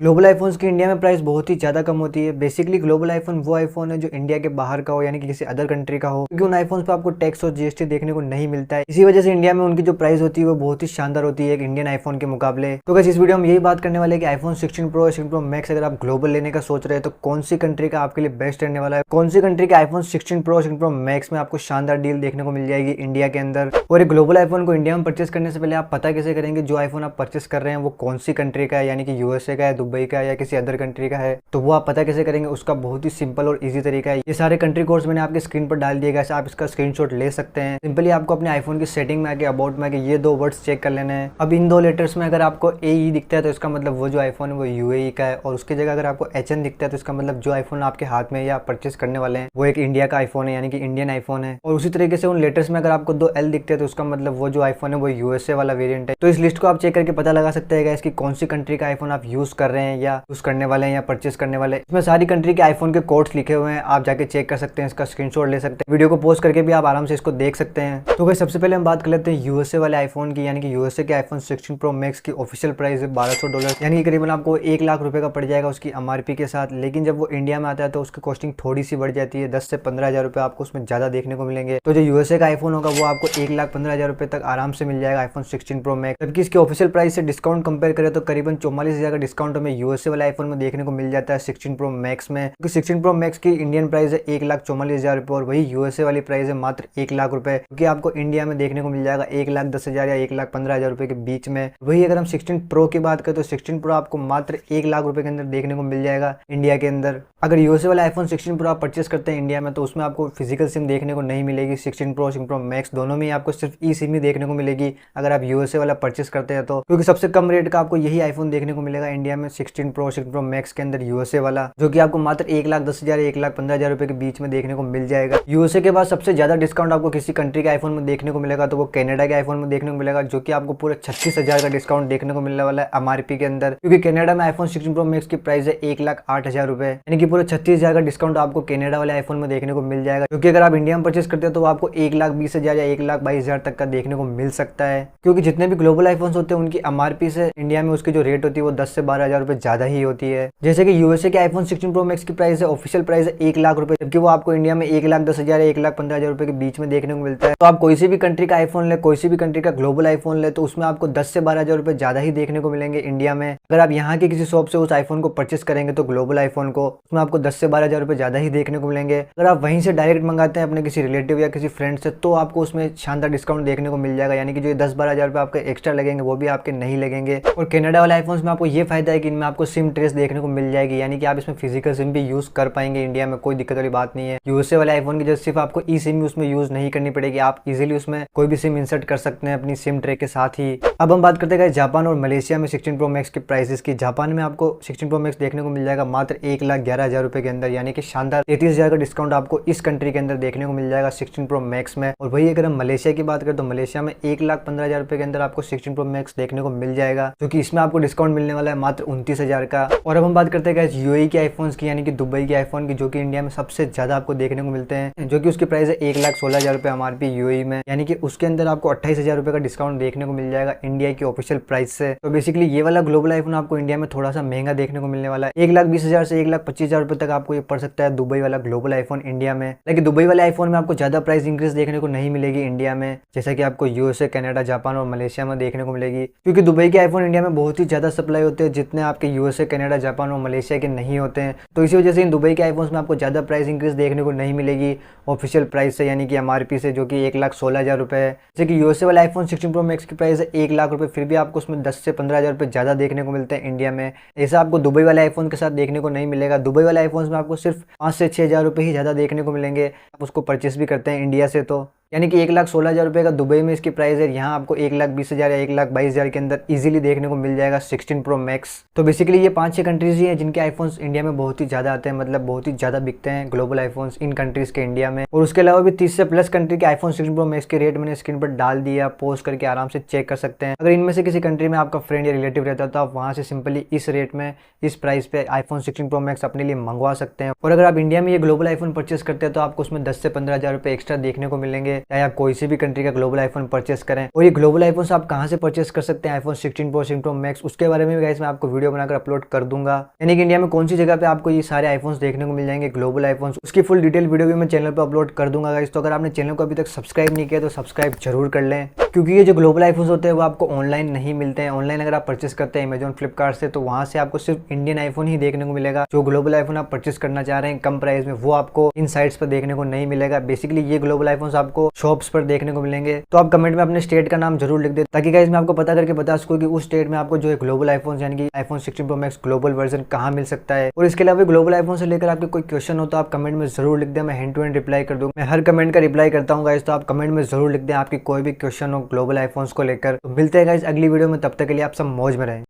Global iPhones की India में price बहुत ही ज़्यादा कम होती है। बेसिकली ग्लोबल आईफोन वो आईफोन है जो इंडिया के बाहर का हो, यानी कि किसी अदर कंट्री का हो, क्योंकि उन आईफोन्स पे आपको टैक्स और जीएसटी देखने को नहीं मिलता है। इसी वजह से इंडिया में उनकी जो प्राइस होती है वो बहुत ही शानदार होती है एक इंडियन आईफोन के मुकाबले। तो गाइस इस वीडियो में यही बात करने वाले हैं कि आईफोन 16 प्रो 16 प्रो मैक्स अगर आप ग्लोबल लेने का सोच रहे हैं तो कौन सी कंट्री का आपके लिए बेस्ट रहने वाला है, कौन सी कंट्री के आईफोन 16 प्रो 16 प्रो मैक्स में आपको शानदार डील देखने को मिल जाएगी इंडिया के अंदर। और एक ग्लोबल आईफोन को इंडिया में परचेस करने से पहले आप पता कैसे करेंगे जो आईफोन आप परचेस कर रहे हैं वो कौन सी कंट्री का है, यानी कि यूएसए का है, दुबई का है या किसी अदर कंट्री का है। तो वो आप पता कैसे करेंगे, उसका बहुत ही सिंपल और इजी तरीका है। ये सारे कंट्री कोड्स मैंने आपके स्क्रीन पर डाल दिए गए, आप इसका स्क्रीनशॉट ले सकते हैं। सिंपली आपको अपने आईफोन की सेटिंग में आके अबाउट में आके ये दो वर्ड्स चेक कर लेने हैं। अब इन दो लेटर्स में अगर आपको AE दिखता है तो इसका मतलब वो जो आईफोन है वो UAE का है, और उसकी जगह अगर आपको HN दिखता है तो इसका मतलब जो आईफोन आपके हाथ में या परचेस करने वाले हैं वो एक इंडिया का आईफोन है, यानी कि इंडियन आईफोन है। और उसी तरीके से उन लेटर्स में अगर आपको दो L दिखते हैं तो उसका मतलब वो जो आईफोन है वो USA वाला वेरियंट है। तो इस लिस्ट को आप चेक करके पता लगा सकते हैं इसकी कौन सी कंट्री का आईफोन आप यूज कर रहे हैं या यूज करने वाले हैं या परचेस करने वाले हैं। इसमें सारी कंट्री के आईफोन के कोड्स लिखे हुए हैं, आप जाके चेक कर सकते हैं, इसका स्क्रीनशॉट ले सकते हैं, वीडियो को पॉज करके भी आप आराम से इसको देख सकते हैं। तो सबसे पहले हम बात कर लेते हैं यूएसए वाले आईफोन की, यानी कि यूएसए के आईफोन 16 प्रो मैक्स की ऑफिशियल प्राइस है $1200, यानी कि करीबन आपको 1 लाख रुपए का पड़ जाएगा उसकी MRP के साथ। लेकिन जब वो इंडिया में आता है तो उसकी कॉस्टिंग थोड़ी सी बढ़ जाती है, 10 से 15 हजार रुपए आपको उसमें ज्यादा देखने को मिलेंगे। तो जो यूएसए का आईफोन होगा वो आपको 1,15,000 रुपए तक आराम से मिल जाएगा आईफोन 16 प्रो मैक्स। जबकि इसके ऑफिशियल प्राइस से डिस्काउंट कंपेयर करें तो करीबन 44,000 का डिस्काउंट हमें यूएसए वाले आईफोन में देखने को मिल जाता है 16 प्रो मैक्स में। 16 प्रो मैक्स की इंडियन प्राइस है 1,44,000 रुपए और वही यूएसए वाली प्राइस है मात्र 1 लाख रुपए, क्योंकि आपको इंडिया में देखने को मिल जाएगा 1,10,000 या 1,15,000 रुपए के बीच में। वही अगर हम 16 प्रो की बात करें तो 16 प्रो आपको मात्र 1 लाख रुपए के अंदर देखने को मिल जाएगा इंडिया के अंदर। अगर यूएसए वाला आईफोन 16 प्रो आप परचेस करते हैं इंडिया में तो उसमें आपको फिजिकल सिम देखने को नहीं मिलेगी। 16 प्रो 16 प्रो मैक्स दोनों में आपको सिर्फ ई सिम ही देखने को मिलेगी अगर आप यूएसए वाला परचेस करते हैं तो, क्योंकि सबसे कम रेट का आपको यही आईफोन देखने को मिलेगा इंडिया में 16 प्रो 16 प्रो मैक्स के अंदर यूएसए वाला, जो कि आपको मात्र 1,10,000 या 1,15,000 रुपए के बीच में देखने को मिल जाएगा। यूएसए के बाद सबसे ज्यादा डिस्काउंट आपको किसी कंट्री के आईफोन में देखने को मिलेगा तो वो कनाडा के आईफोन में देखने को मिलेगा, जो कि आपको पूरे 36,000 का डिस्काउंट देखने को मिलने वाला है MRP के अंदर, क्योंकि कनाडा में आईफोन 16 प्रो मैक्स की प्राइस है 1,08,000 रुपए, यानी कि पूरे 36,000 का डिस्काउंट आपको कनाडा वाले आईफोन में देखने को मिल जाएगा। क्योंकि अगर आप इंडिया में परचेस करते हैं तो आपको 1,20,000 या 1,22,000 तक का देखने को मिल सकता है, क्योंकि जितने भी ग्लोबल आईफोन होते हैं उनकी MRP से इंडिया में उसकी जो रेट होती है वो 10 से 12,000 रुपए ज्यादा ही होती है। जैसे कि यूएसए के आईफोन 16 प्रो मैक्स की प्राइस है ऑफिशियल प्राइस है 1 लाख रुपए, जबकि वो आपको इंडिया में 1,10,000 या 1,15,000 रुपए के बीच में देखने को मिलता है। तो आप कोई सी भी कंट्री का आईफोन ले, कोई सी भी कंट्री का ग्लोबल आईफोन ले तो उसमें आपको 10 से 12,000 रुपए ज्यादा ही देखने को मिलेंगे इंडिया में। अगर आप यहाँ की किसी शॉप से उस आईफोन को परचेस करेंगे तो ग्लोबल आईफोन को, उसमें आपको 10 से 12,000 रुपए ज्यादा ही देखने को मिलेंगे। अगर आप वहीं से डायरेक्ट मंगाते हैं अपने किसी रिलेटिव या किसी फ्रेंड से तो आपको उसमें शानदार डिस्काउंट देखने को मिल जाएगा, यानी कि जो 10-12,000 रुपए आपके एक्स्ट्रा लगेंगे वो भी आपके नहीं लगेंगे। और कनाडा वाले आईफोन में आपको ये फायदा है कि इनमें आपको सिम ट्रेस देखने को मिल जाएगी, यानी कि आप इसमें फिजिकल सिम भी यूज कर पाएंगे इंडिया में, कोई दिक्कत वाली बात नहीं है। यूएसए वाले आईफोन की जैसे सिर्फ आपको ई सिम उसमें यूज नहीं करनी पड़ेगी, आप इजीली उसमें कोई भी सिम इंसर्ट कर सकते हैं अपनी सिम ट्रे के साथ ही। अब हम बात करते हैं जापान और मलेशिया में 16 प्रो मैक्स के प्राइसेस की। जापान में आपको 16 प्रो मैक्स देखने को मिल जाएगा मात्र 1,11,000 रुपए के अंदर, यानी कि शानदार 33,000 का डिस्काउंट आपको इस कंट्री के अंदर देखने को मिल जाएगा 16 प्रो मैक्स में। और वही अगर हम मलेशिया की बात करें तो मलेशिया में 1,15,000 रुपए के अंदर आपको 16 प्रो मैक्स देखने को मिल जाएगा, जो कि इसमें आपको डिस्काउंट मिलने वाला है मात्र 29,000 का। और अब हम बात करते हैं यूएई के आईफोन्स की, यानी कि दुबई के आईफोन की, जो कि इंडिया में सबसे ज्यादा आपको देखने को मिलते हैं, जो कि उसकी प्राइस है 1,16,000 रुपए MRP यूएई में, यानी कि उसके अंदर आपको 28,000 रुपए का डिस्काउंट देखने को मिल जाएगा इंडिया की ऑफिशियल प्राइस से। तो बेसिकली ये वाला ग्लोबल आईफोन आपको इंडिया में थोड़ा सा महंगा देखने को मिलने वाला है, 1,20,000 से 1,25,000 रुपए तक आपको ये पड़ सकता है दुबई वाला ग्लोबल आईफोन इंडिया में। लेकिन दुबई वाले आईफोन में आपको ज्यादा प्राइस इंक्रीज देखने को नहीं मिलेगी इंडिया में, जैसा कि आपको यूएसए, कनाडा, जापान और मलेशिया में देखने को मिलेगी, क्योंकि दुबई के आईफोन इंडिया में बहुत ही ज्यादा सप्लाई होते हैं जितने आपके यूएसए, कनाडा, जापान और मलेशिया के नहीं होते हैं। तो इसी वजह से इन दुबई के आईफोन्स में आपको ज्यादा प्राइस इंक्रीज देखने को नहीं मिलेगी ऑफिशियल प्राइस से, यानी कि MRP से, जो कि 1,16,000 रुपए है। जैसे कि यूएसए वाला आईफोन 16 प्रो मैक्स की प्राइस है 1 लाख रुपए, फिर भी आपको उसमें 10 से 15,000 रुपए ज्यादा देखने को मिलते हैं इंडिया में। ऐसा आपको दुबई वाले आईफोन के साथ देखने को नहीं मिलेगा। दुबई वाले आईफोन में आपको सिर्फ 5 से 6,000 रुपए ही ज्यादा देखने को मिलेंगे, आप उसको परचेस भी करते हैं इंडिया से तो, यानी कि 1,16,000 रुपए का दुबई में इसकी प्राइस है, यहाँ आपको 1,20,000 या 1,22,000 के अंदर इजीली देखने को मिल जाएगा 16 प्रो मैक्स। तो बेसिकली ये 5-6 कंट्रीज ही हैं जिनके आईफोन्स इंडिया में बहुत ही ज्यादा आते हैं, मतलब बहुत ही ज्यादा बिकते हैं ग्लोबल आईफोन्स इन कंट्रीज के इंडिया में। और उसके अलावा भी 30 से प्लस कंट्री के आईफोन 16 प्रो मैक्स के रेट मैंने स्क्रीन पर डाल दिया, पोस्ट करके आराम से चेक कर सकते हैं। अगर इनमें से किसी कंट्री में आपका फ्रेंड या रिलेटिव रहता है तो आप वहां से सिंपली इस रेट में, इस प्राइस पे आईफोन 16 प्रो मैक्स अपने लिए मंगवा सकते हैं। और अगर आप इंडिया में ये ग्लोबल आईफोन परचेस करते हैं तो आपको उसमें 10 से 15,000 रुपए एक्स्ट्रा देखने को मिलेंगे, है, चाहे आप कोई सी भी कंट्री का ग्लोबल आईफोन परचेस करें। और ये ग्लोबल आईफोन आप कहाँ से परचेस कर सकते हैं आईफोन 16 प्रो 16 प्रो मैक्स, उसके बारे में गाइस मैं आपको वीडियो बनाकर अपलोड कर दूंगा। यानी कि इंडिया में कौन सी जगह पे आपको ये सारे आईफोन्स देखने को मिल जाएंगे ग्लोबल आईफोन्स, उसकी फुल डिटेल वीडियो भी मैं चैनल पर अपलोड कर दूंगा गाइस। तो अगर आपने चैनल को अभी तक सब्सक्राइब नहीं किया तो सब्सक्राइब जरूर कर लें, क्योंकि ये जो ग्लोबल आईफोन्स होते हैं वो आपको ऑनलाइन नहीं मिलते हैं। ऑनलाइन अगर आप परचेस करते हैं अमेजॉन फ्लिपकार्ट से, तो वहां से आपको सिर्फ इंडियन आईफोन ही देखने को मिलेगा। जो ग्लोबल आईफोन आप परचेस करना चाह रहे हैं कम प्राइस में, वो आपको इन साइट्स पर देखने को नहीं मिलेगा। बेसिकली ये ग्लोबल आईफोन्स आपको शॉप्स पर देखने को मिलेंगे। तो आप कमेंट में अपने स्टेट का नाम जरूर लिख दे, ताकि गाइस मैं आपको पता करके बता सकूं कि उस स्टेट में आपको जो है ग्लोबल आईफोन यानी कि iPhone 16 pro max global version कहाँ मिल सकता है। और इसके अलावा ग्लोबल आईफोन से लेकर आपके कोई क्वेश्चन हो तो आप कमेंट में जरूर लिख दें, मैं हैंड टू हैंड रिप्लाई कर दूंगा। मैं हर कमेंट का रिप्लाई करता हूँ गाइस, तो आप कमेंट में जरूर लिख दें आपकी कोई भी क्वेश्चन हो ग्लोबल आईफोन्स को लेकर। तो मिलते हैं गाइस अगली वीडियो में, तब तक के लिए आप सब मौज में रहें।